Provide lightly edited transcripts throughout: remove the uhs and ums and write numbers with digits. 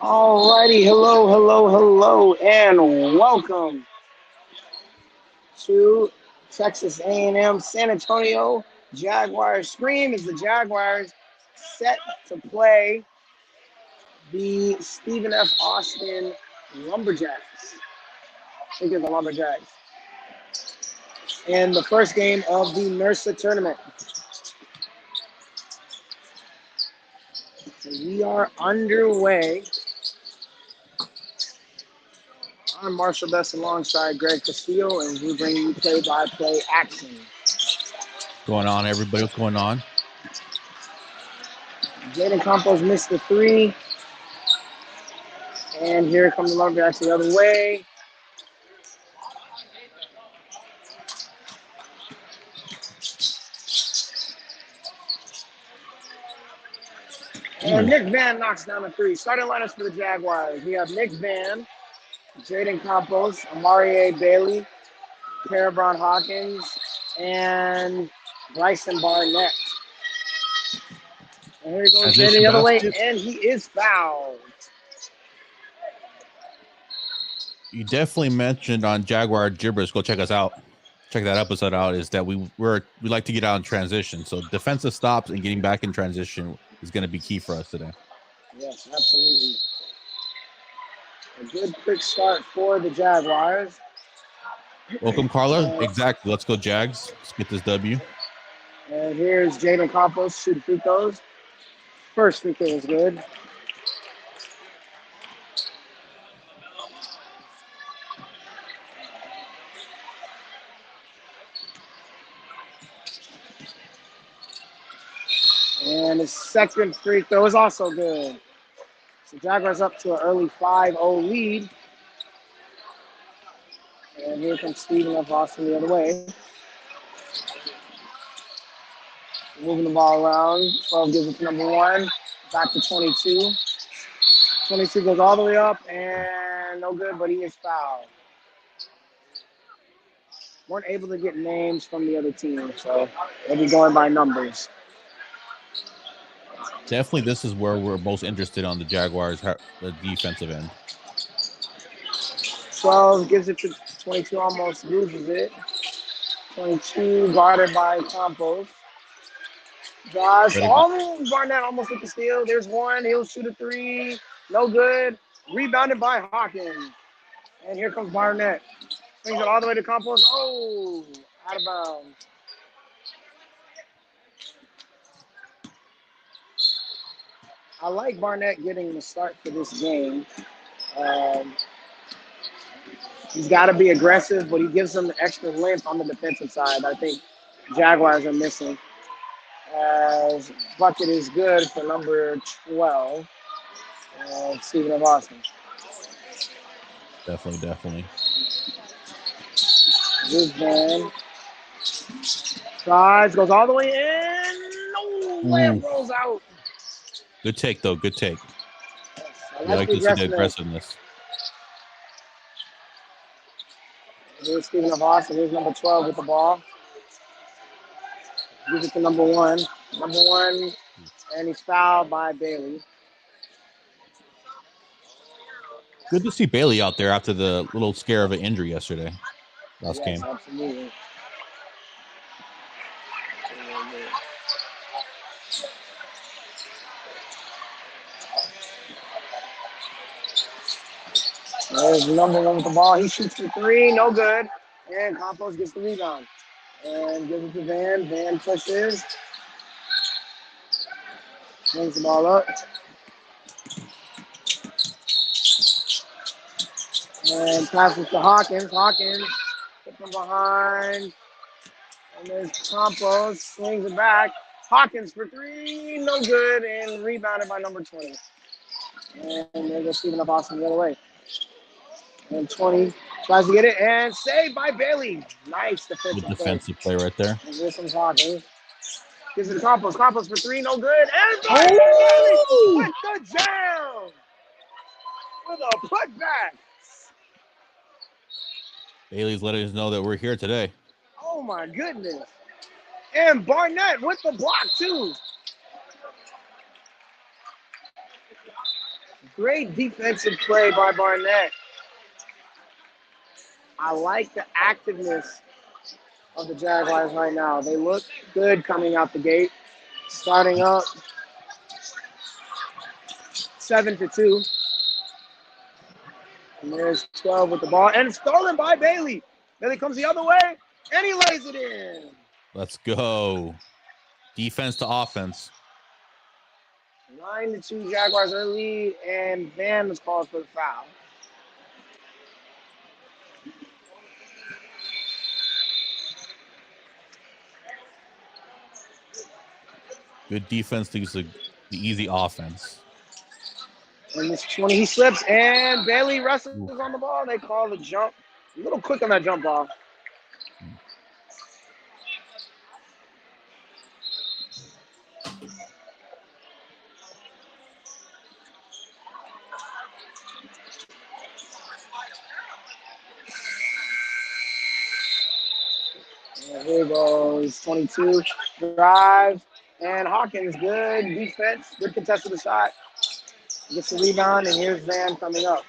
Alrighty, hello, and welcome to Texas A&M San Antonio Jaguars. Scream is the Jaguars set to play the Stephen F. Austin Lumberjacks. I think it's the Lumberjacks. In the first game of the NIRSA Tournament. So we are underway. I'm Marshall Best alongside Greg Castillo, and we bring you play-by-play action. Going on, everybody? What's going on? Jaden Campos missed the three. And here comes the Lumberjacks the other way. And Nick Van knocks down a three. Starting lineups for the Jaguars. We have Nick Van, Jaden Campos, Amari Bailey, Parabron Hawkins, and Bryson Barnett. And here he goes Jaden the other way, and he is fouled. You definitely mentioned on Jaguar Gibberish. Go check us out. Check that episode out. Is that we like to get out in transition. So defensive stops and getting back in transition is going to be key for us today. Yes, absolutely. A good quick start for the Jaguars. Welcome, Carla. Exactly. Let's go, Jags. Let's get this W. And here's Jaden Campos shooting free throws. First free throw is good. And his second free throw is also good. So Jaguars up to an early 5-0 lead. And here comes Stephen F. Austin the other way. Moving the ball around. 12 gives it to number 1. Back to 22. 22 goes all the way up and no good, but he is fouled. Weren't able to get names from the other team, so they'll be going by numbers. Definitely, this is where we're most interested on the Jaguars, the defensive end. 12 gives it to 22, almost loses it. 22 guarded by Campos. Josh, Barnett almost with the steal. There's one. He'll shoot a three. No good. Rebounded by Hawkins. And here comes Barnett. Brings it all the way to Campos. Oh, out of bounds. I like Barnett getting the start for this game. He's got to be aggressive, but he gives them extra length on the defensive side. I think Jaguars are missing. As bucket is good for number 12, Stephen F. Austin. Definitely. This man tries, goes all the way in. No, layup rolls out. Good take, though. Good take. Yes, I like to see the aggressiveness. Here's Stephen F. Austin. Here's number 12 with the ball. Gives it to number 1. Number 1, and he's fouled by Bailey. Good to see Bailey out there after the little scare of an injury yesterday. Last game. Absolutely. There's number 1 with the ball. He shoots the three, no good. And Campos gets the rebound. And gives it to Van. Van pushes. Brings the ball up. And passes to Hawkins. Hawkins hit from behind. And there's Campos. Swings it back. Hawkins for three. No good. And rebounded by number 20. And there goes Stephen F. Austin the other way. And 20 tries to get it. And saved by Bailey. Nice defensive play right there. And here's some Hawkins. Gives it to Campos. Campos for three. No good. And Bailey with the jam. With a putback. Bailey's letting us know that we're here today. Oh, my goodness. And Barnett with the block, too. Great defensive play by Barnett. I like the activeness of the Jaguars right now. They look good coming out the gate. Starting up 7-2. And there's 12 with the ball. And stolen by Bailey. Bailey comes the other way, and he lays it in. Let's go. Defense to offense. 9-2 Jaguars early, and Van was called for the foul. Good defense to the easy offense. And this 20, he slips, and Bailey wrestles on the ball. They call the jump. A little quick on that jump ball. And here goes 22. Drive. And Hawkins, good defense. Good contest of the shot. Gets the rebound, and here's Van coming up.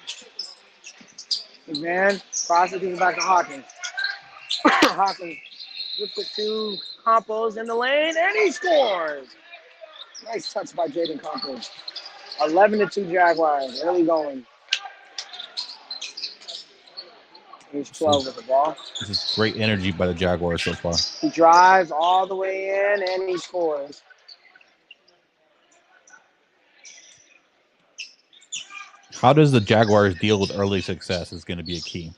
Van crosses it back to Hawkins. Hawkins with the two Campos in the lane, and he scores. Nice touch by Jaden Campos. 11-2 Jaguars, early going. He's 12 with the ball. This is great energy by the Jaguars so far. He drives all the way in, and he scores. How does the Jaguars deal with early success is going to be a key.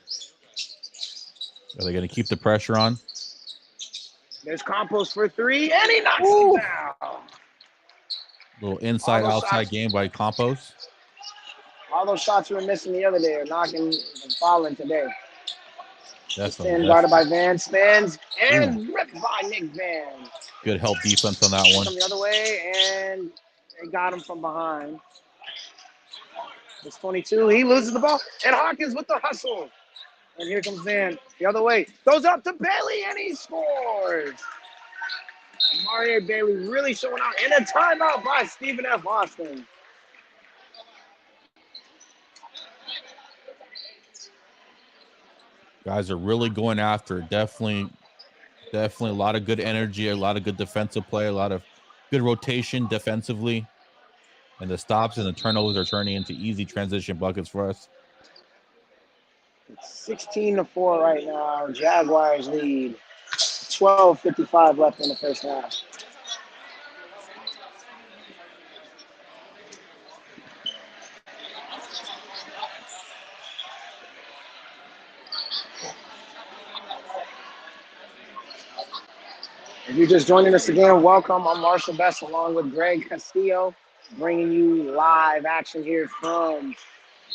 Are they going to keep the pressure on? There's Campos for three, and he knocks it down. Little inside-outside game by Campos. All those shots you were missing the other day are knocking and falling today. That's guarded by Van, spins, and ripped by Nick Van. Good help defense on that one. From the other way, and they got him from behind. It's 22. He loses the ball, and Hawkins with the hustle. And here comes Van the other way. Goes up to Bailey, and he scores. Mario Bailey really showing out. And a timeout by Stephen F. Austin. Guys are really going after it. Definitely a lot of good energy, a lot of good defensive play, a lot of good rotation defensively. And the stops and the turnovers are turning into easy transition buckets for us. It's 16-4 right now. Jaguars lead. 12:55 left in the first half. If you're just joining us again, welcome. I'm Marshall Best along with Greg Castillo, bringing you live action here from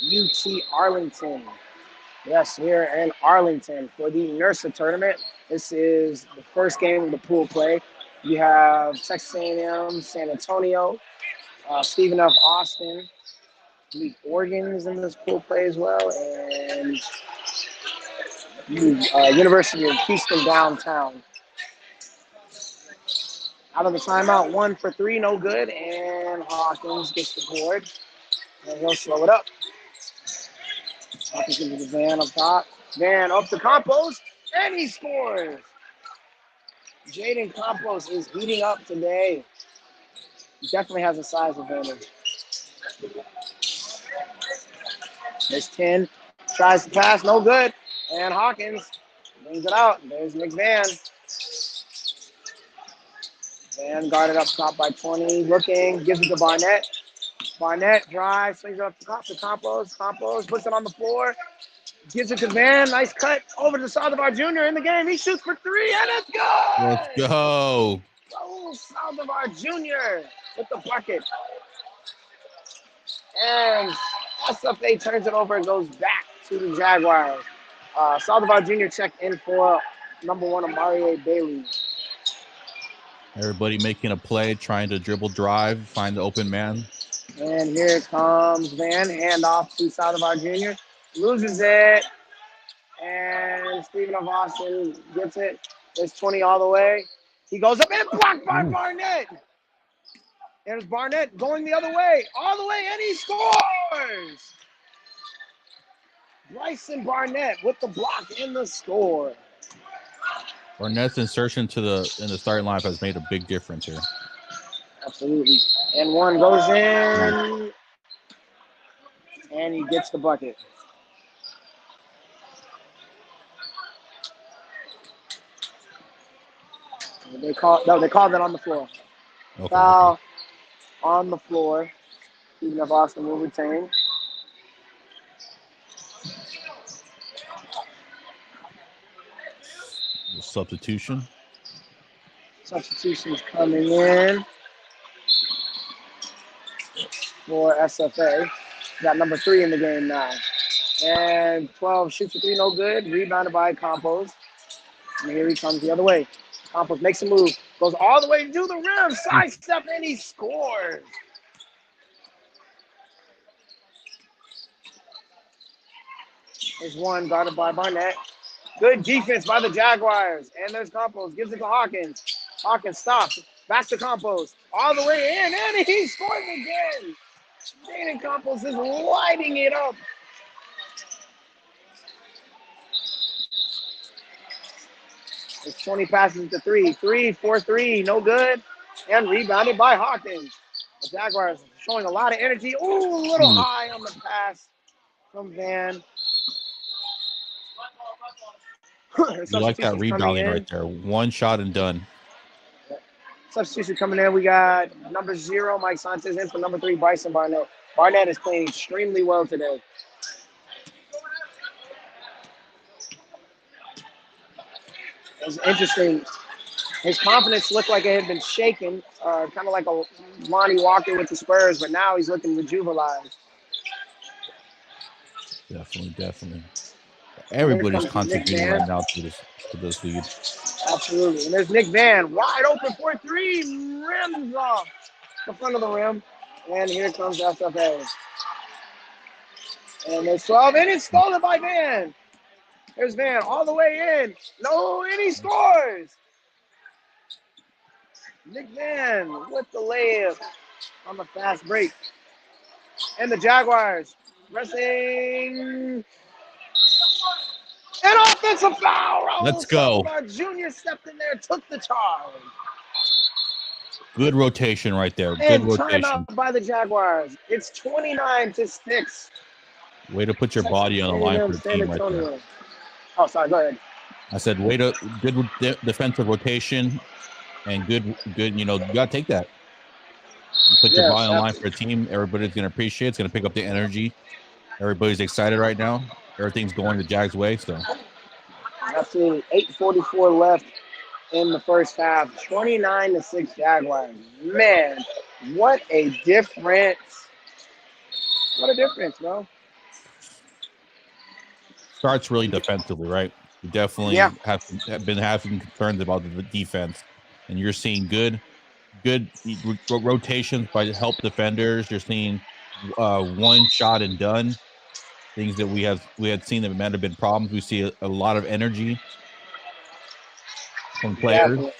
UT Arlington. Yes, here in Arlington for the NIRSA Tournament. This is the first game of the pool play. You have Texas A&M, San Antonio, Stephen F. Austin, Oregon is in this pool play as well, and University of Houston downtown. Out of the timeout, 1 for 3, no good, and Hawkins gets the board, and he'll slow it up. Hawkins gives it to Van up top. Van up to Campos, and he scores. Jaden Campos is heating up today. He definitely has a size advantage. There's 10, tries to pass, no good, and Hawkins brings it out. There's Nick Van. Van guarded up top by 20, looking, gives it to Barnett. Barnett drives, swings it up to Campos. Campos puts it on the floor, gives it to Van. Nice cut over to Saldivar Jr. in the game. He shoots for 3, and it's good! Let's go. Oh, Saldivar Jr. with the bucket. And SFA turns it over and goes back to the Jaguars. Saldivar Jr. checked in for number 1, Amari Bailey. Everybody making a play, trying to dribble drive, find the open man. And here comes Van, handoff to Saldivar Jr. Loses it. And Stephen of Austin gets it. There's 20 all the way. He goes up and blocked by Barnett. There's Barnett going the other way, all the way, and he scores! Bryson Barnett with the block and the score. Barnett's insertion in the starting lineup has made a big difference here. Absolutely. And one goes in, and he gets the bucket. They called it on the floor. Okay. Foul on the floor. Even if Austin will retain. Substitution. Substitutions coming in for SFA. Got number 3 in the game now. And 12 shoots a 3, no good. Rebounded by Campos. And here he comes the other way. Campos makes a move. Goes all the way to the rim. Sidestep, and he scores. There's one guarded by Barnett. Good defense by the Jaguars. And there's Campos. Gives it to Hawkins. Hawkins stops. Back to Campos. All the way in. And he scores again. Jaden Campos is lighting it up. It's 20 passes to 3. 3 for 3. No good. And rebounded by Hawkins. The Jaguars showing a lot of energy. Ooh, a little high on the pass from Van. You like that rebounding right there. One shot and done. Substitution coming in. We got number 0, Mike Sanchez, in for number 3, Bryson Barnett. Barnett is playing extremely well today. It's interesting. His confidence looked like it had been shaken, kind of like a Lonnie Walker with the Spurs, but now he's looking rejuvenated. Definitely. Everybody's contributing right now to this lead. Absolutely. And there's Nick Van, wide open for 3, rims off the front of the rim. And here comes SFA. And there's 12, and it's stolen by Van. There's Van all the way in. No, and he scores. Nick Van with the layup on the fast break. And the Jaguars pressing. An offensive foul. Let's go. Junior stepped in there, took the charge. Good rotation right there. And good rotation. Timeout by the Jaguars. It's 29-6. Way to put your body on the line for the team right there. Oh, sorry. Go ahead. I said, good defensive rotation and good. You gotta take that. You put your body on the line for a team. Everybody's gonna appreciate it. It's gonna pick up the energy. Everybody's excited right now. Everything's going the Jags' way. So absolutely. 8:44 left in the first half. 29-6 Jaguars. Man, what a difference! What a difference, bro. Starts really defensively, right? You definitely have been having concerns about the defense, and you're seeing good rotations by help defenders. You're seeing one shot and done. Things that we had seen that might have been problems. We see a lot of energy from players.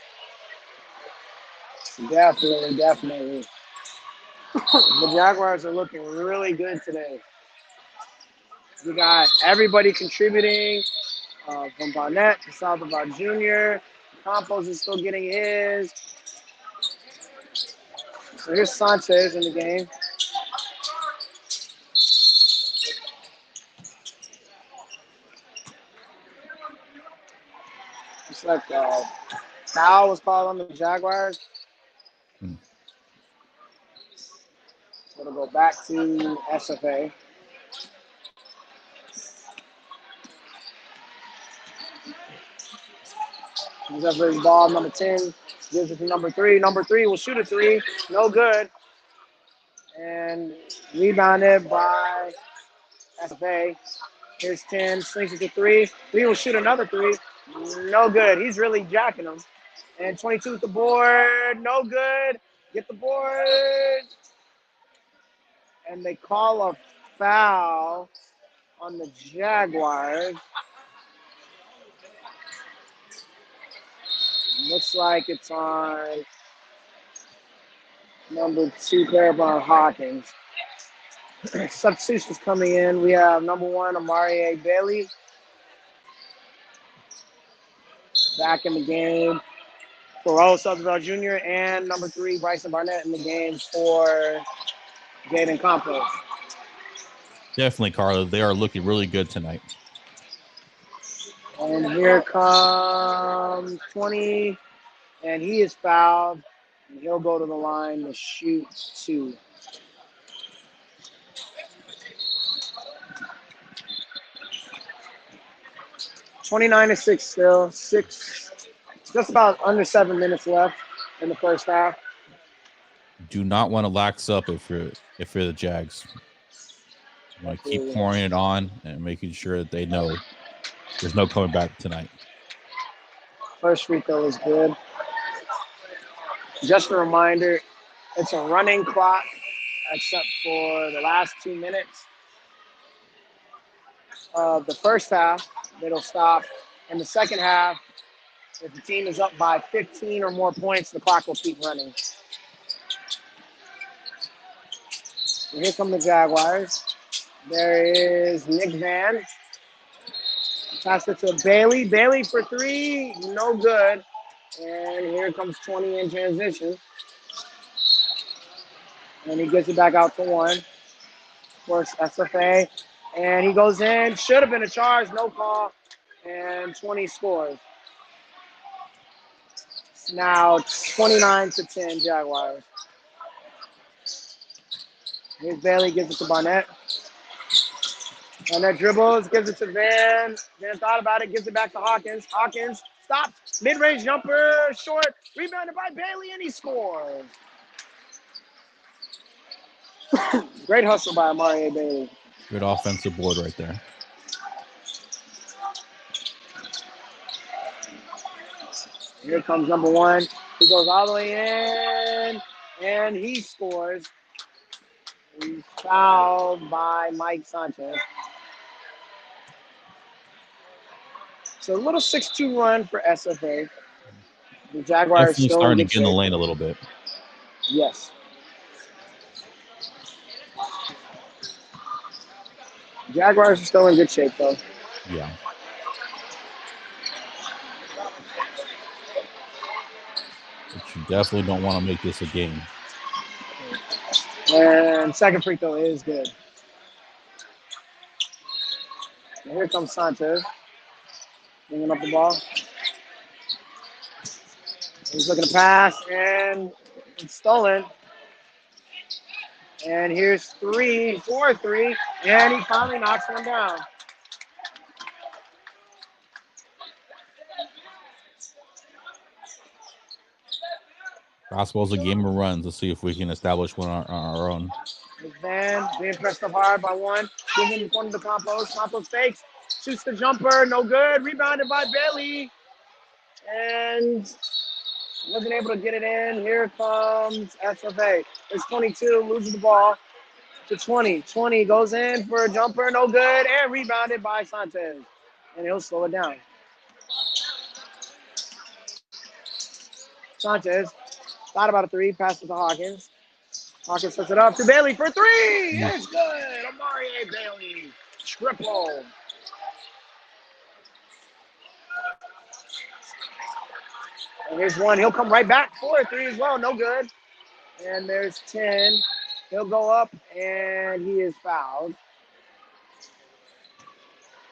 Definitely. The Jaguars are looking really good today. We got everybody contributing, from Barnett to Saldivar Jr. Campos is still getting his. So here's Sanchez in the game. It's like foul was called on the Jaguars. So it'll go back to SFA. SFA's ball, number 10. Gives it to number 3. Number 3 will shoot a 3. No good. And rebounded by SFA. Here's 10. Slings it to 3. 3 will shoot another 3. No good. He's really jacking them. And 22 with the board. No good. Get the board. And they call a foul on the Jaguars. Looks like it's on Number 2 player by Hawkins. Substitutions coming in. We have number 1, Amari Bailey, back in the game for Raul Southerville Jr. and number 3, Bryson Barnett in the game for Jaden Campos. Definitely, Carla. They are looking really good tonight. And here comes 20, and he is fouled. And he'll go to the line to shoot 2. (29-6) still. Just about under 7 minutes left in the first half. Do not want to lax up if you're the Jags. You want to keep pouring it on and making sure that they know there's no coming back tonight. First free throw is good. Just a reminder, it's a running clock except for the last 2 minutes of the first half. It'll stop. In the second half, if the team is up by 15 or more points, the clock will keep running. And here come the Jaguars. There is Nick Van. Pass it to Bailey. Bailey for 3, no good. And here comes 20 in transition. And he gets it back out to 1. Of course, SFA. And he goes in. Should have been a charge, no call. And 20 scores. It's now 29-10 Jaguars. Here's Bailey, gives it to Barnett. Barnett dribbles, gives it to Van. Van thought about it, gives it back to Hawkins. Hawkins stops. Mid-range jumper, short. Rebounded by Bailey, and he scores. Great hustle by Amari Bailey. Good offensive board right there. Here comes number 1. He goes all the way in, and he scores. He's fouled by Mike Sanchez. So a little 6-2 run for SFA. The Jaguars Definitely still starting to in good get in the shape. lane a little bit. Yes. Jaguars are still in good shape, though. Yeah. But you definitely don't want to make this a game. And second free throw is good. And here comes Sanchez. Bringing up the ball. He's looking to pass, and it's stolen. And here's 4-3, and he finally knocks one down. Basketball's a game of runs. Let's see if we can establish one on our own. Van being pressed up hard by 1. Giving one to Campos. Campos fakes. Shoots the jumper. No good. Rebounded by Bailey. And wasn't able to get it in. Here comes SFA. It's 22. Loses the ball to 20. 20 goes in for a jumper. No good. And rebounded by Sanchez. And he'll slow it down. Sanchez thought about a 3. Passes to Hawkins. Hawkins sets it up to Bailey for 3. It's good. Amari Bailey. Triple. And here's 1. He'll come right back for a 3 as well. No good. And there's 10. He'll go up, and he is fouled.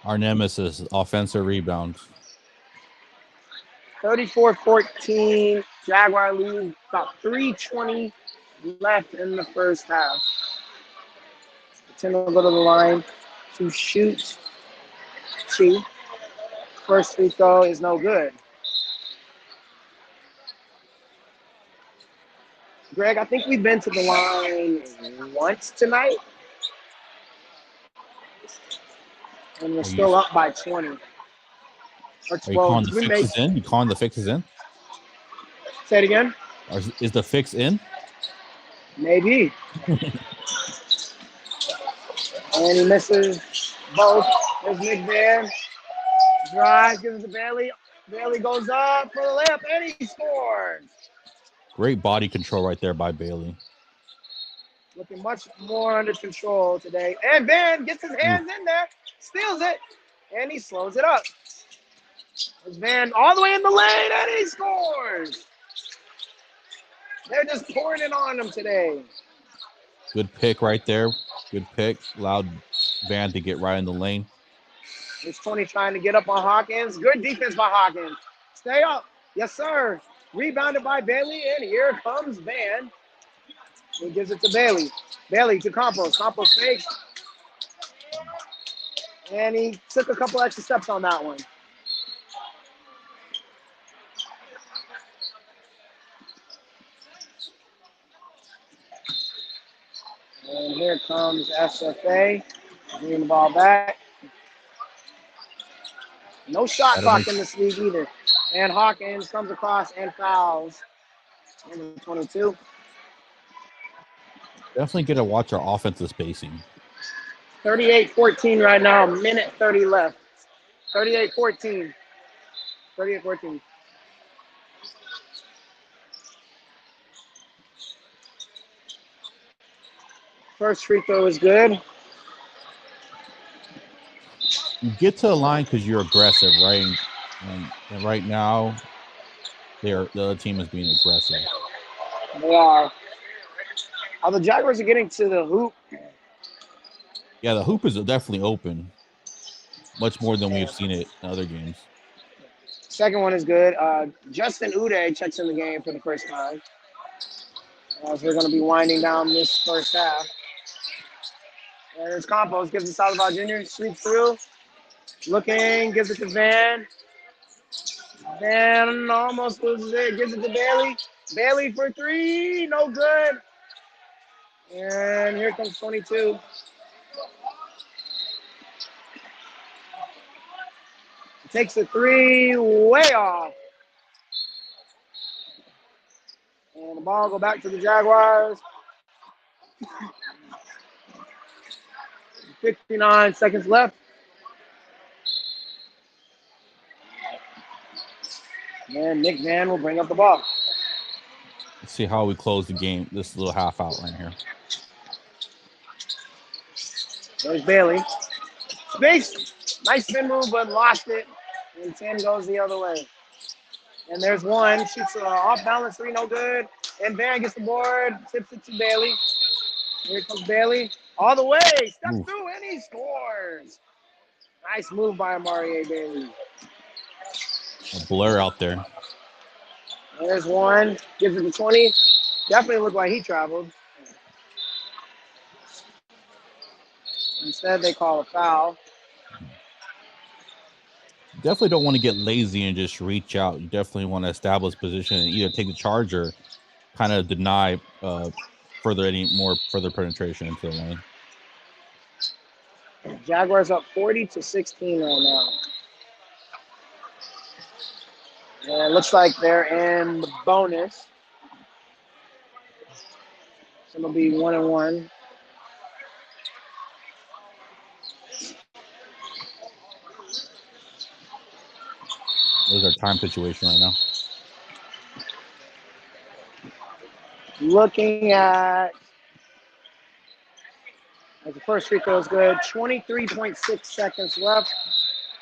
Our nemesis, offensive rebound. 34-14. Jaguar lead. About 3:20 left in the first half. 10 will go to the line to shoot 2. First free throw is no good. Greg, I think we've been to the line once tonight. And we're still up by 20. Or 12. Are you calling the fixes in? You calling the fixes in? Say it again. Is the fix in? Maybe. And he misses both. There's Nick Van. Drives, gives it to Bailey. Bailey goes up for the layup, and he scores. Great body control right there by Bailey. Looking much more under control today. And Van gets his hands in there, steals it, and he slows it up. There's Van all the way in the lane, and he scores. They're just pouring it on him today. Good pick right there. Good pick. Allowed Van to get right in the lane. It's Tony trying to get up on Hawkins. Good defense by Hawkins. Stay up. Yes, sir. Rebounded by Bailey, and here comes Van. He gives it to Bailey. Bailey to Campos. Campos fakes. And he took a couple extra steps on that one. And here comes SFA. Bringing the ball back. No shot clock in this league either. And Hawkins comes across and fouls. Number 22. Definitely get to watch our offensive spacing. 38-14 right now. Minute 30 left. 38-14. 38-14. First free throw is good. You get to the line because you're aggressive, right? And right now, the other team is being aggressive. They are. The Jaguars are getting to the hoop. Yeah, the hoop is definitely open. Much more than we've seen it in other games. Second one is good. Justin Uday checks in the game for the first time. As we're going to be winding down this first half. And there's Campos, gives it to Salazar Jr., sweeps through. Looking, gives it to Van. Van almost loses it, gives it to Bailey. Bailey for three, no good. And here comes 22. Takes the three way off. And the ball go back to the Jaguars. 59 seconds left. And Nick Van will bring up the ball. Let's see how we close the game. This little half out right here. There's Bailey. Space. Nice spin move, but lost it. And 10 goes the other way. And there's one. Shoots off balance three, no good. And Van gets the board. Tips it to Bailey. Here comes Bailey. All the way. Steps through and he scores. Nice move by Amari Bailey. A blur out there. And there's one. Gives it to 20. Definitely looked like he traveled. Instead, they call a foul. Definitely don't want to get lazy and just reach out. You definitely want to establish position and either take the charge or kind of deny further penetration into the lane. Jaguars up 40-16 right now. And it looks like they're in the bonus. So it'll be 1-1. What is our time situation right now? Looking at the first free throw is good. 23.6 seconds left.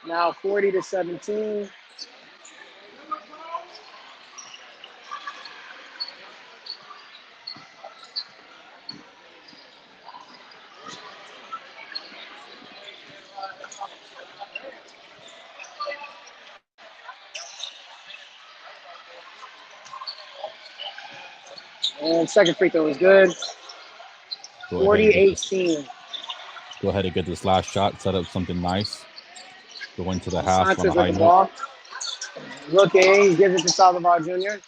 Now 40-17. And second free throw is good. 40-18. Go ahead and get this last shot. Set up something nice. Go into the half on a Sanchez high with the note. ball. Looking, gives it to Salazar Jr.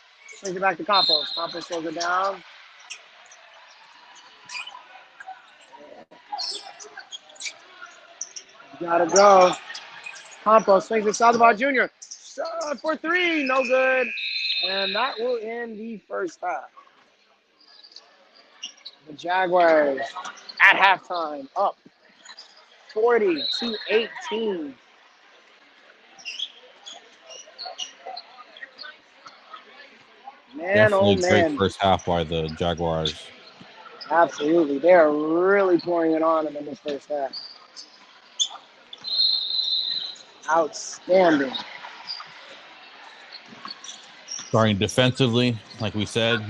Brings it back to Campos. Campos slows it down. Gotta go. Campos swings it. Salazar Jr. Shot for three, no good. And that will end the first half. The Jaguars at halftime up 40-18. Man, oh Definitely a great man. first half by the Jaguars. Absolutely. They are really pouring it on them in this first half. Outstanding. Starting defensively, like we said,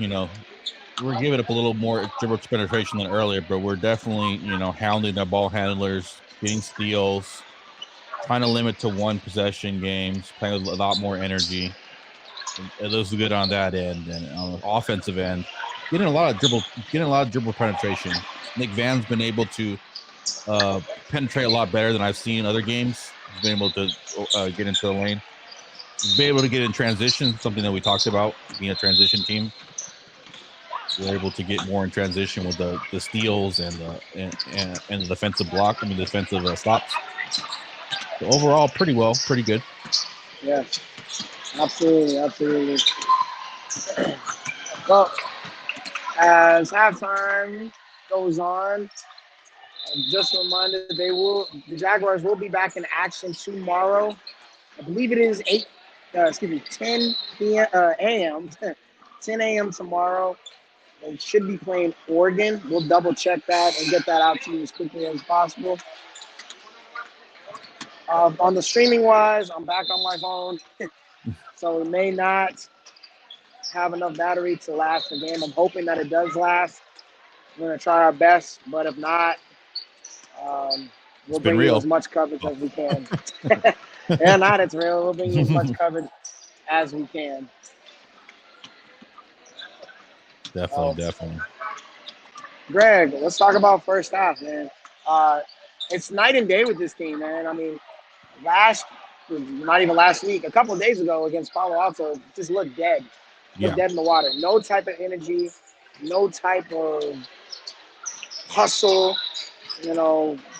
we're giving up a little more dribble penetration than earlier, but we're definitely, hounding the ball handlers, getting steals, trying to limit to one possession games, playing with a lot more energy. It looks good on that end, and on the offensive end, getting a lot of dribble penetration. Nick Van's been able to penetrate a lot better than I've seen in other games. He's been able to get into the lane. He's been able to get in transition, something that we talked about, being a transition team. We're able to get more in transition with the steals and the defensive block. I mean, the defensive stops. So overall, pretty good. Yes, absolutely, absolutely. Well, as halftime goes on, just a reminder, the Jaguars will be back in action tomorrow. I believe it is 10 p.m. A.m. 10 a.m. tomorrow. They should be playing Oregon. We'll double check that and get that out to you as quickly as possible. On the streaming wise, I'm back on my phone, so it may not have enough battery to last the game. I'm hoping that it does last. We're going to try our best, but if not, we'll bring you as much coverage as we can. Yeah, not it's real. We'll bring you as much coverage as we can. Definitely. Greg, let's talk about first half, man. It's night and day with this team, man. I mean, not even last week, a couple of days ago against Palo Alto, just looked dead. Looked dead in the water. No type of energy, no type of hustle.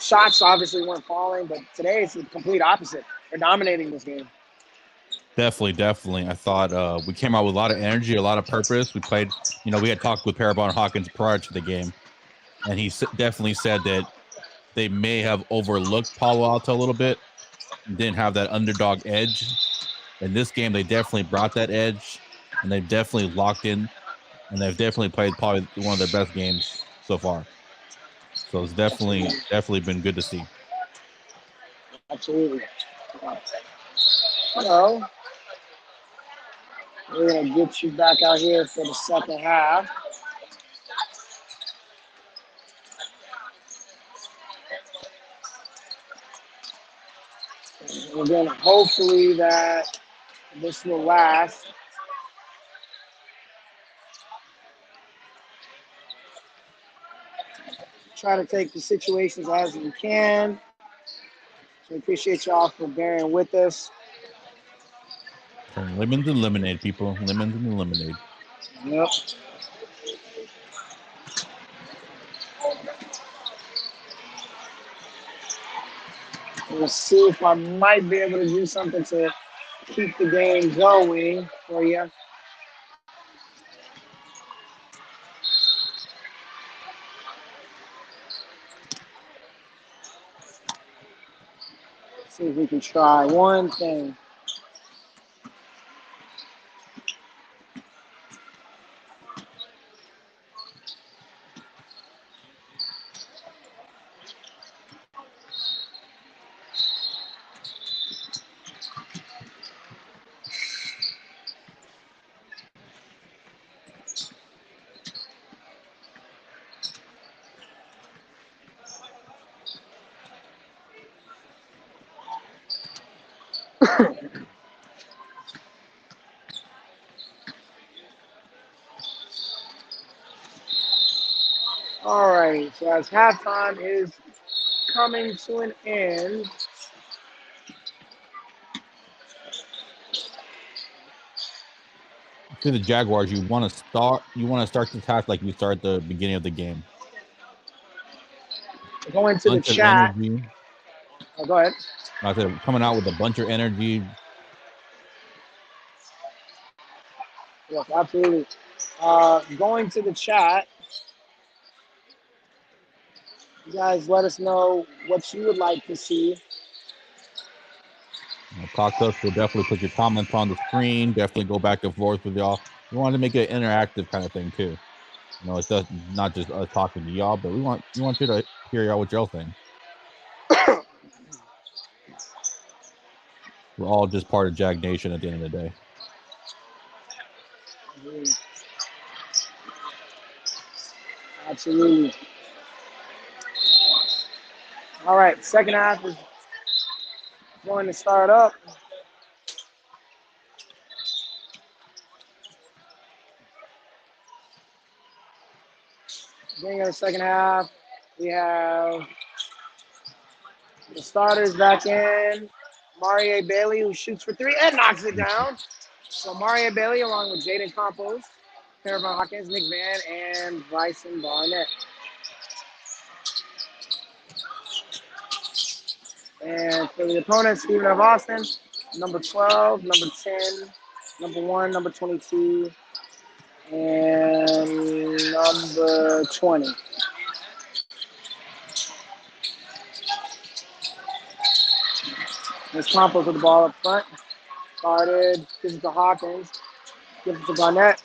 Shots obviously weren't falling, but today it's the complete opposite. They're dominating this game. Definitely. I thought we came out with a lot of energy, a lot of purpose. We played, we had talked with Parabon Hawkins prior to the game, and he definitely said that they may have overlooked Palo Alto a little bit, didn't have that underdog edge. In this game, they definitely brought that edge, and they've definitely locked in, and they've definitely played probably one of their best games so far. So it's definitely been good to see. Absolutely. So, we're going to get you back out here for the second half. Again, hopefully that this will last. Try to take the situations as we can. So appreciate y'all for bearing with us. Turn lemons and lemonade, people. Lemons and lemonade. Yep. We'll see if I might be able to do something to keep the game going for you. See if we can try one thing. All right, so as halftime is coming to an end, To the Jaguars, you want to start the task like you start at the beginning of the game. going to the chat. Oh, go ahead. I said coming out with a bunch of energy. Yes, absolutely. Going to the chat. You guys let us know what you would like to see. Talk to us. We'll definitely put your comments on the screen. Definitely go back and forth with y'all We wanted to make it an interactive kind of thing too. You know, it's just not just us talking to y'all, but we want you to hear y'all what y'all think. We're all just part of Jag Nation at the end of the day. Absolutely. All right, second half is going to start up. Beginning of the second half, we have the starters back in. Mario Bailey, who shoots for three and knocks it down. So Mario Bailey, along with Jaden Campos, Paramount Hawkins, Nick Van, and Bryson Barnett. And for the opponent, Stephen F. Austin, number 12, number 10, number 1, number 22, and number 20. There's Campos with the ball up front. Started, gives it to Hawkins, gives it to Barnett.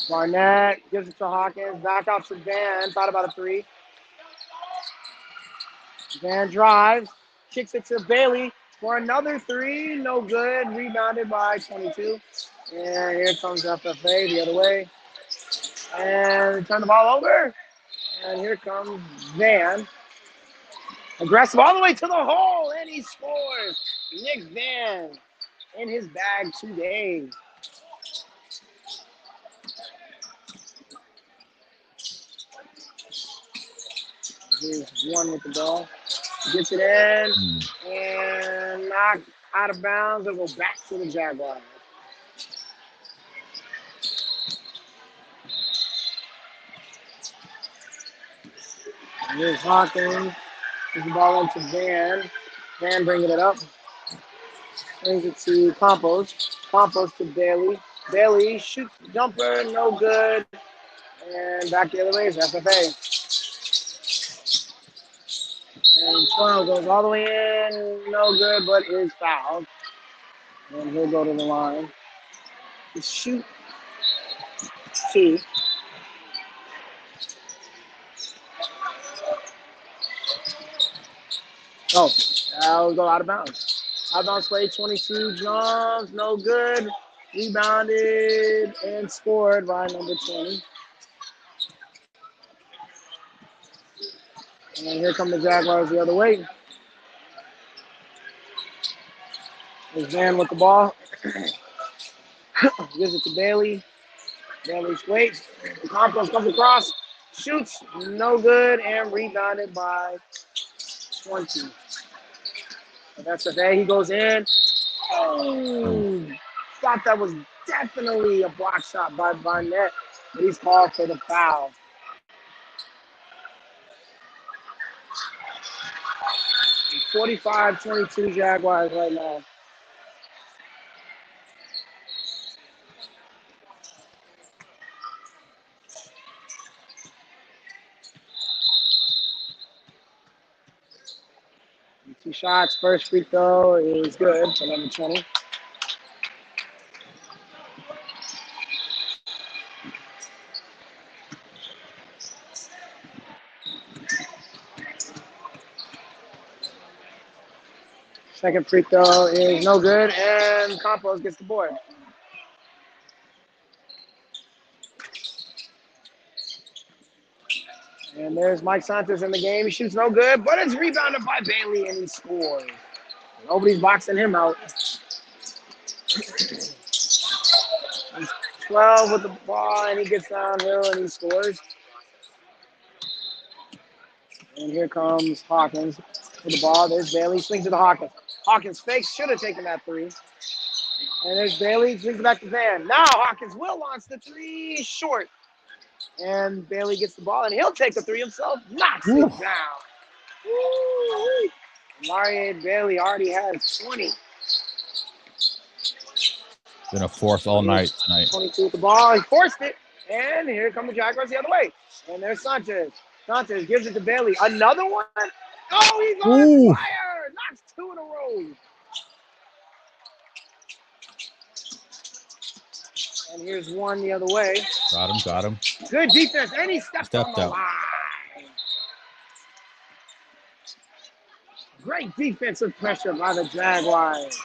Barnett gives it to Hawkins, back out to Van, thought about a three. Van drives, kicks it to Bailey for another three, no good, rebounded by 22. And here comes FFA the other way. And turn the ball over. And here comes Van. Aggressive all the way to the hole, and he scores. Nick Van in his bag today. Here's one with the ball. Gets it in and knocked out of bounds. It'll go back to the Jaguars. Here's Hawkins. Gives the ball into Van. Van bringing it up. Brings it to Campos. Campos to Bailey. Bailey shoots the jumper, no good. And back the other way is FFA. And Toronto goes all the way in, no good, but is fouled. And he'll go to the line to shoot two. Oh, that'll go out of bounds. Out of bounds play, 22 jumps, no good. Rebounded and scored by number 20. And here come the Jaguars the other way. There's Van with the ball. Gives it to Bailey. Bailey waits. Campos comes across. Shoots. No good. And rebounded by 20. And that's the day he goes in. Oh, thought that was definitely a block shot by Barnett. But he's called for the foul. 45-22 Jaguars right now. Two shots. First free throw is good for number 20. Second free throw is no good, and Campos gets the board. And there's Mike Santos in the game. He shoots no good, but it's rebounded by Bailey, and he scores. Nobody's boxing him out. He's 12 with the ball, and he gets downhill, and he scores. And here comes Hawkins with the ball. There's Bailey. Swings to the Hawkins. Hawkins fakes. Should have taken that three. And there's Bailey. Swings it back to Van. Now Hawkins will launch the three. Short. And Bailey gets the ball, and he'll take the three himself. Knocks it down. Woo! Mario Bailey already has 20. Gonna force all night tonight. 22 with the ball. He forced it. And here come the Jaguars the other way. And there's Sanchez. Sanchez gives it to Bailey. Another one. Oh, he's on fire. Knocks two in a row. And here's one the other way. Got him. Good defense, and he stepped on the out. line. Great defensive pressure by the Jaguars.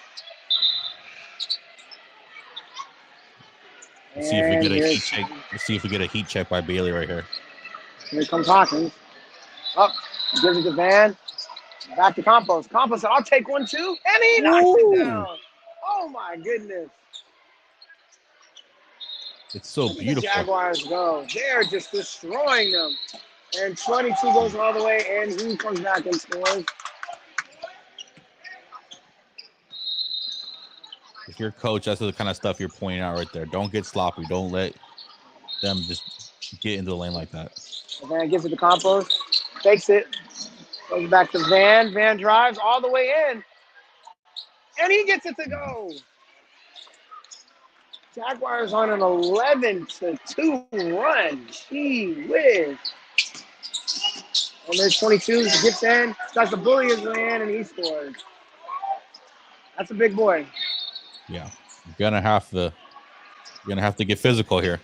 Let's see if we get a heat check. Let's see if we get a heat check by Bailey right here. Here comes Hawkins. Up, gives it to Van. Back to Campos. Campos said, I'll take one too. And he knocks it down. Oh my goodness. It's so beautiful. The Jaguars go. They're just destroying them. And 22 goes all the way, and he comes back and scores. If you're coach, that's the kind of stuff you're pointing out right there. Don't get sloppy. Don't let them just get into the lane like that. Van gives it to Campos. Takes it. Goes back to Van. Van drives all the way in. And he gets it to go. Jaguars on an 11-2 run. Gee whiz. And there's 22. Gets in. Starts to bully his way in, and he scores. That's a big boy. Yeah. You're gonna have to get physical here.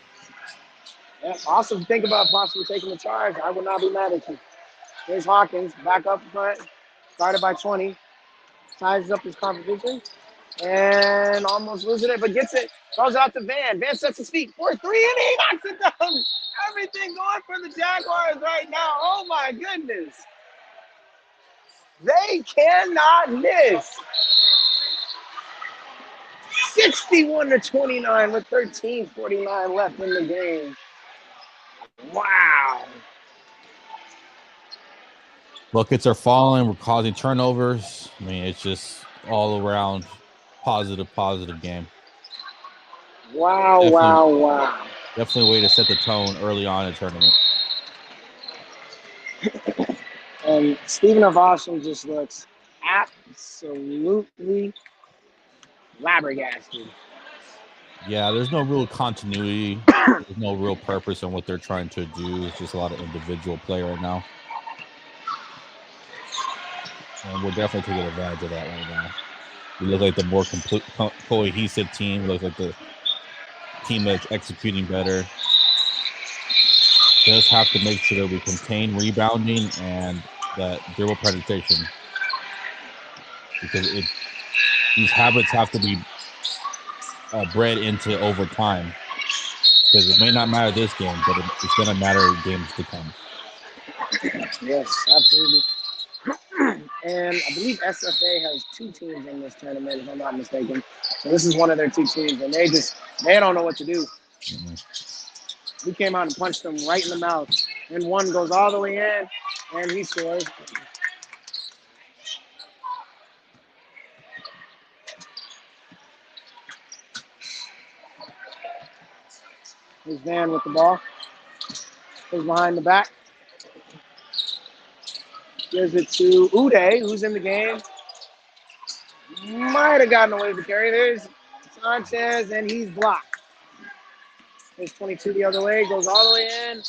Yeah, awesome to think about possibly taking the charge. I would not be mad at you. Here's Hawkins, back up front, started by 20. Ties up his competition and almost losing it, but gets it. Throws it out to Van. Van sets his feet for 3, and he knocks it down. Everything going for the Jaguars right now. Oh, my goodness. They cannot miss. 61-29 with 13:49 left in the game. Wow. Buckets are falling. We're causing turnovers. I mean, it's just all around positive game. Wow, wow. Definitely a way to set the tone early on in the tournament. And Stephen F. Austin just looks absolutely flabbergasted. Yeah, there's no real continuity. There's no real purpose on what they're trying to do. It's just a lot of individual play right now. And we're definitely taking advantage of that right now. We look like the more complete, cohesive team. We look like the team that's executing better. Just have to make sure that we contain rebounding and that dribble penetration. Because these habits have to be bred into over time. Because it may not matter this game, but it's going to matter in games to come. Yes, absolutely. And I believe SFA has 2 teams in this tournament, if I'm not mistaken. So this is one of their 2 teams, and they don't know what to do. Mm-hmm. He came out and punched them right in the mouth. And one goes all the way in, and he scores. Here's Van with the ball. Goes behind the back. Gives it to Uday, who's in the game. Might have gotten away with the carry. There's Sanchez, and he's blocked. There's 22 the other way. Goes all the way in,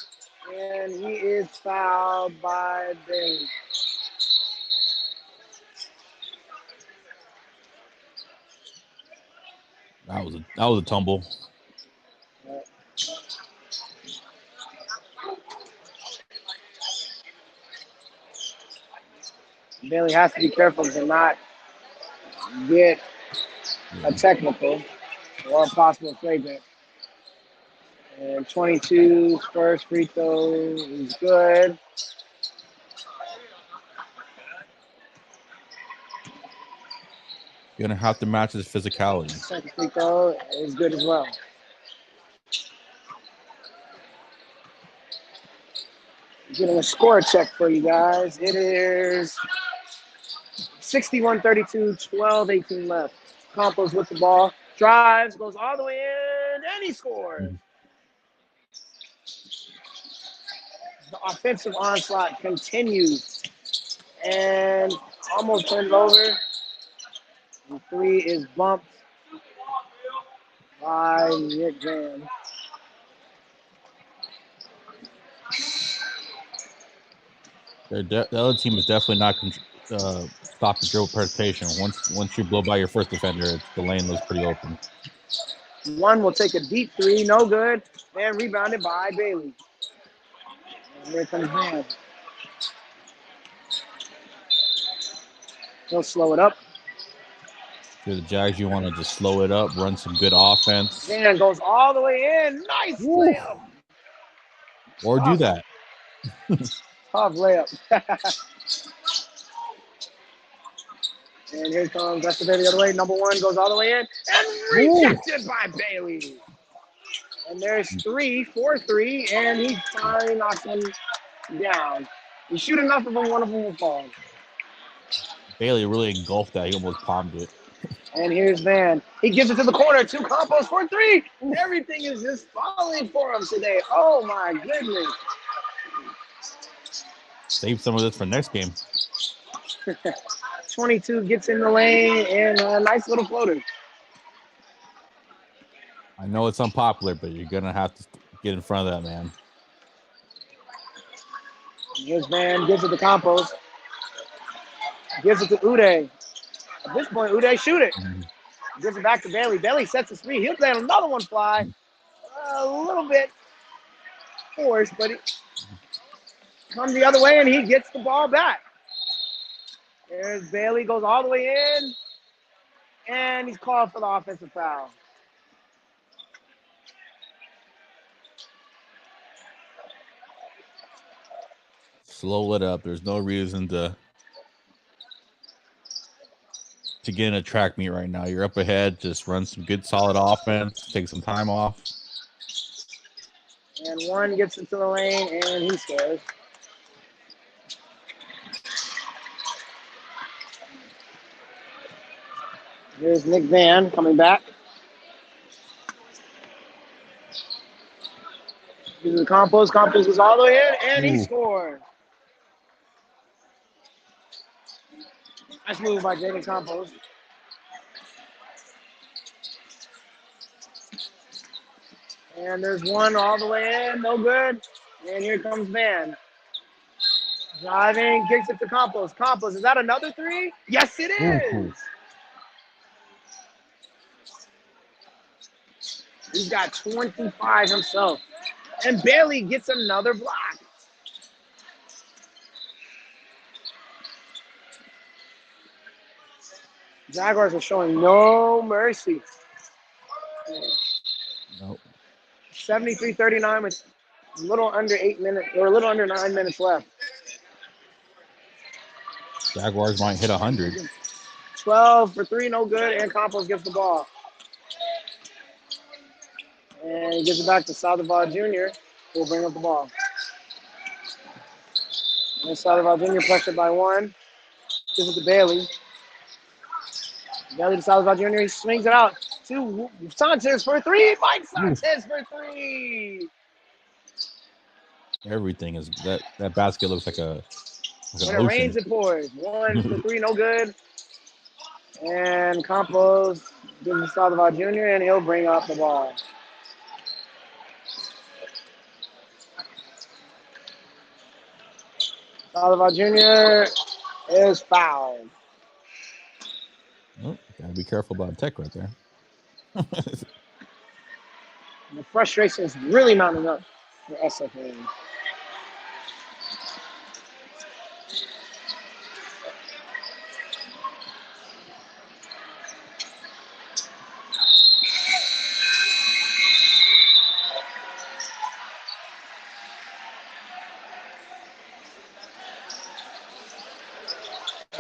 and he is fouled by Bailey. That was a tumble. Bailey has to be careful to not get a technical or a possible flagrant. And 22's first free throw is good. You're going to have to match his physicality. Second free throw is good as well. Getting a score check for you guys. It is 61-32, 12-18 left. Campos with the ball. Drives, goes all the way in, and he scores. The offensive onslaught continues. And almost turned over. And 3 is bumped by Nick Van. The other team is definitely not stop the dribble penetration. Once you blow by your first defender, the lane looks pretty open. One will take a deep three, no good, and rebounded by Bailey. And here comes Van. He'll slow it up. To the Jags, you want to just slow it up, run some good offense. Van goes all the way in. Nice Woo. layup. Or do that. Tough layup. And here comes that's the Bailey the other way. Number one goes all the way in and rejected by Bailey. And there's 4-3, and he finally knocks him down. You shoot enough of them, one of them will fall. Bailey really engulfed that. He almost palmed it. And here's Van. He gives it to the corner. 2 combos for 3. Everything is just falling for him today. Oh, my goodness. Save some of this for next game. 22 gets in the lane and a nice little floater. I know it's unpopular, but you're going to have to get in front of that, man. Here's Van, gives it to Campos. Gives it to Uday. At this point, Uday shoot it. Gives it back to Bailey. Bailey sets his three. He'll let another one fly. A little bit forced, but it comes the other way, and he gets the ball back. There's Bailey, goes all the way in, and he's called for the offensive foul. Slow it up. There's no reason to get in a track meet right now. You're up ahead. Just run some good, solid offense. Take some time off. And one gets into the lane, and he scores. Here's Nick Van coming back. This is Campos. Campos is all the way in, and he scores. Nice move by Jaden Campos. And there's one all the way in, no good. And here comes Van. Driving, kicks it to Campos. Campos, is that another three? Yes, it is. He's got 25 himself. And Bailey gets another block. Jaguars are showing no mercy. Nope. 73-39 with a little under 8 minutes, or a little under 9 minutes left. Jaguars might hit 100. 12 for 3, no good, and Campos gets the ball. And he gives it back to Saldivar Jr., who will bring up the ball. And Saldivar Jr. pressured by one. Gives it to Bailey. Bailey to Saldivar Jr., he swings it out to Sanchez for 3. Mike Sanchez for 3. Everything is that basket looks like a When it rains, it pours. 1 for 3, no good. And Campos gives it to Saldivar Jr., and he'll bring up the ball. Saldivar Jr. is fouled. Oh, gotta be careful about tech right there. The frustration is really mounting up for SFA.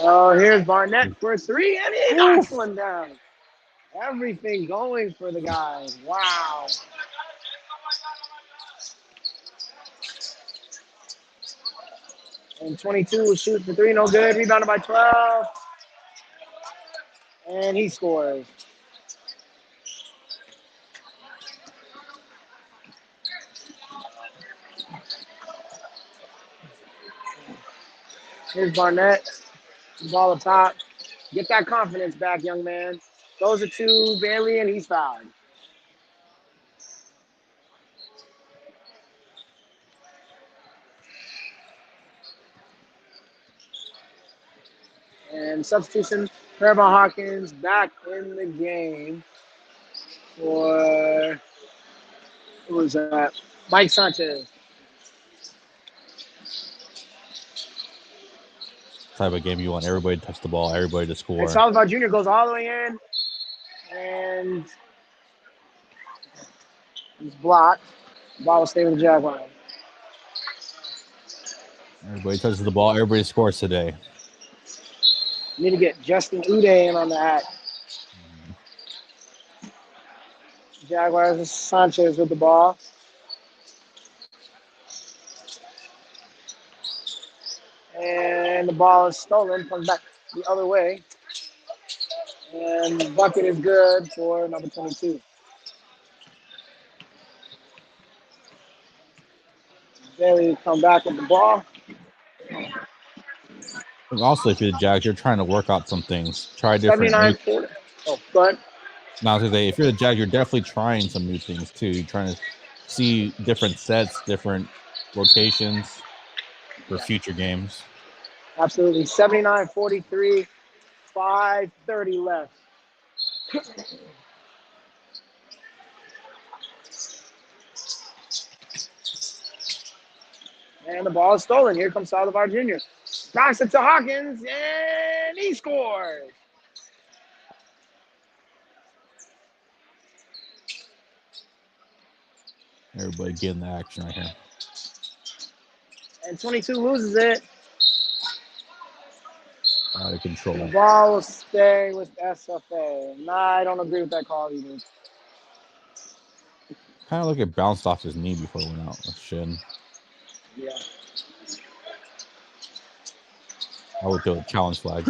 Oh, here's Barnett for 3, and he knocks one down. Everything going for the guys. Wow. And 22 will shoot for 3, no good. Rebounded by 12. And he scores. Here's Barnett. Ball up top. Get that confidence back, young man. Those are 2, Bailey, and he's fouled. And substitution, Fairmont Hawkins back in the game for, who was that? Mike Sanchez. Type of game you want everybody to touch the ball, everybody to And score. Salazar Jr. goes all the way in, and he's blocked. Ball will stay with the Jaguars. Everybody touches the ball, everybody scores today. Need to get Justin Uday in on the act. Jaguars, Sanchez with the ball. And the ball is stolen, comes back the other way. And the bucket is good for number 22. Bailey come back with the ball. Also, if you're the Jags, you're trying to work out some things. Try different. 79-40. Oh, go ahead. Now, if you're the Jags, you're definitely trying some new things too. You're trying to see different sets, different rotations for future games. Absolutely. 79-43, 5:30 left. And the ball is stolen. Here comes Salazar Jr. Knocks it to Hawkins, and he scores. Everybody getting the action right here. And 22 loses it. Out of control. The ball will stay with SFA. Nah, I don't agree with that call either. Kind of like it bounced off his knee before it went out. That's shin. Yeah. I would throw a challenge flag.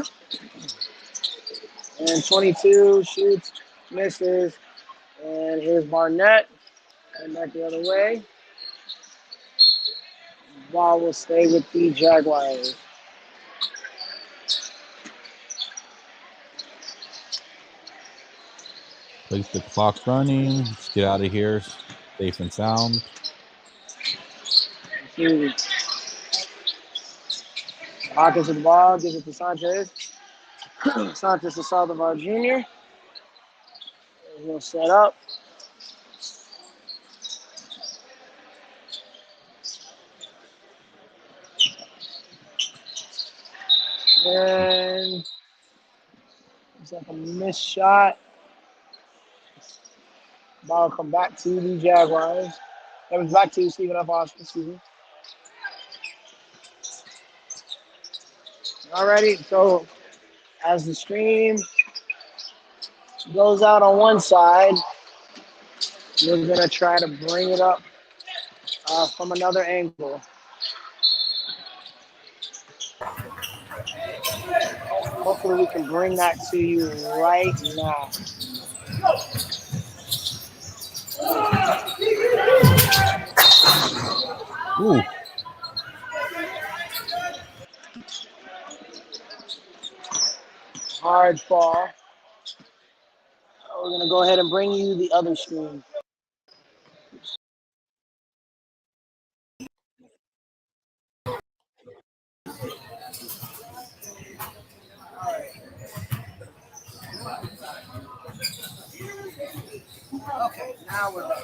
And 22 shoots, misses. And here's Barnett. And back the other way. Ball will stay with the Jaguars. Place the clock running. Let's get out of here. Safe and sound. Hawkins with the ball, gives it to Sanchez. Sanchez to Salazar Jr. He'll set up. And it's like a missed shot. Ball will come back to the Jaguars. That was back to Stephen F. Austin, excuse me. Alrighty, so as the stream goes out on one side, we're gonna try to bring it up from another angle. Hopefully we can bring that to you right now. Ooh. Hard fall. We're gonna go ahead and bring you the other stream. Okay, now we're back.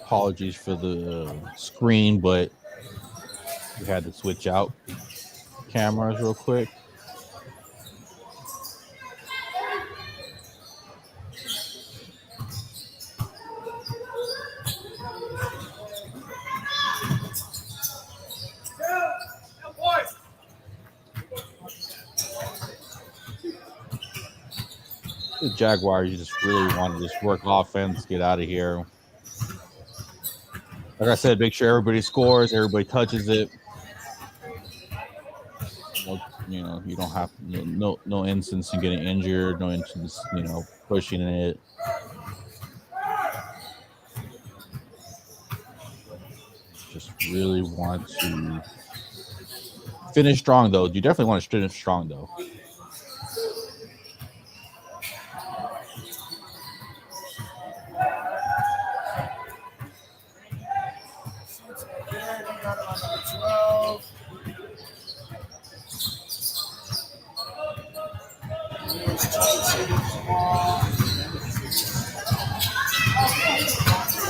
Apologies for the screen, but we had to switch out cameras real quick. The Jaguars, you just really want to just work offense, get out of here. Like I said, make sure everybody scores, everybody touches it. You don't have no instance in getting injured, no instance, pushing it. Just really want to finish strong, though. You definitely want to finish strong, though.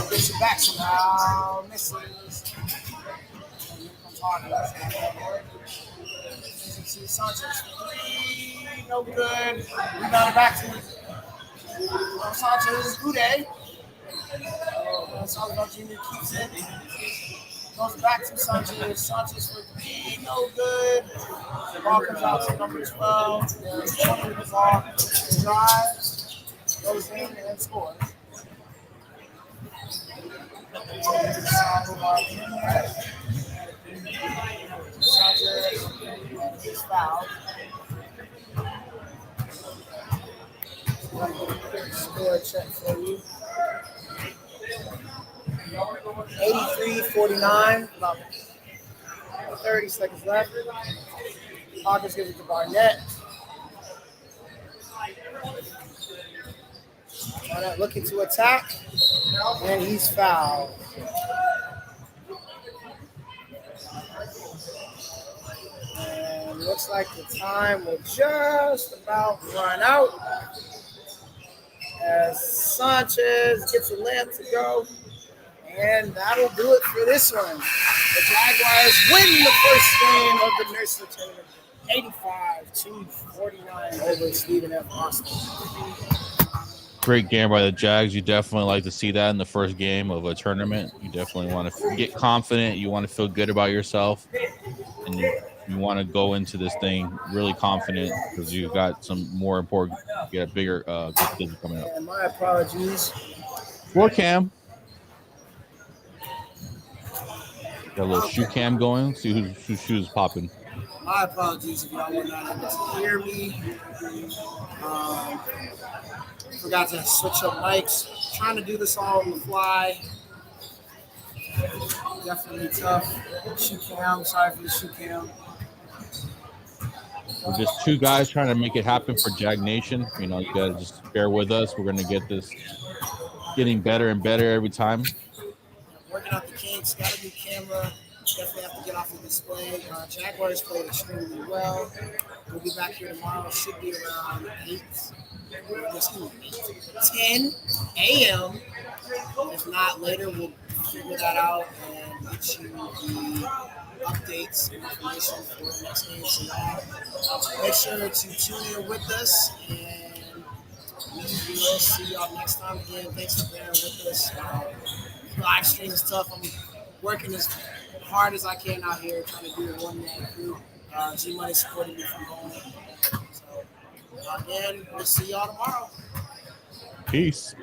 Gets it back somehow. Misses. Sanchez, 3, no good. Rebounded back to Sanchez. Uday. Salvador Jr. keeps it. Goes back to Sanchez. Sanchez for 3, no good. The ball comes out to number 12. There's 20 with the ball. Drives. Goes in and scores. Sanchez is fouled. Score check for you. 83-49. About 30 seconds left. Hawkins gives it to Barnett. Barnett looking to attack. And he's fouled. And looks like the time will just about run out. As Sanchez gets a layup to go. And that'll do it for this one. The Jaguars win the first game of the NIRSA Tournament, 85-49 over Stephen F. Austin. Great game by the Jags. You definitely like to see that in the first game of a tournament. You definitely want to get confident. You want to feel good about yourself. And you want to go into this thing really confident because you've got some more important, bigger competition coming up. And my apologies. For Cam. Got a little shoe cam going. See whose shoes popping. My apologies if y'all were not able to hear me. Forgot to switch up mics. Trying to do this all on the fly. Definitely tough. Shoe cam. Sorry for the shoe cam. We're just two guys trying to make it happen for Jag Nation. You know, you gotta just bear with us. We're gonna get this getting better and better every time. Working out the kinks, got a new camera. Definitely have to get off the display. Jaguars played extremely well. We'll be back here tomorrow. Should be around 10 a.m. If not later, we'll figure that out and get you the updates and information for the next game. So make sure that you tune in with us, and we will see y'all next time. Again, thanks for bearing with us. Live stream is tough. I'm working as hard as I can out here, trying to do a one-man crew. G-Money supporting me from home. So, again, we'll see y'all tomorrow. Peace.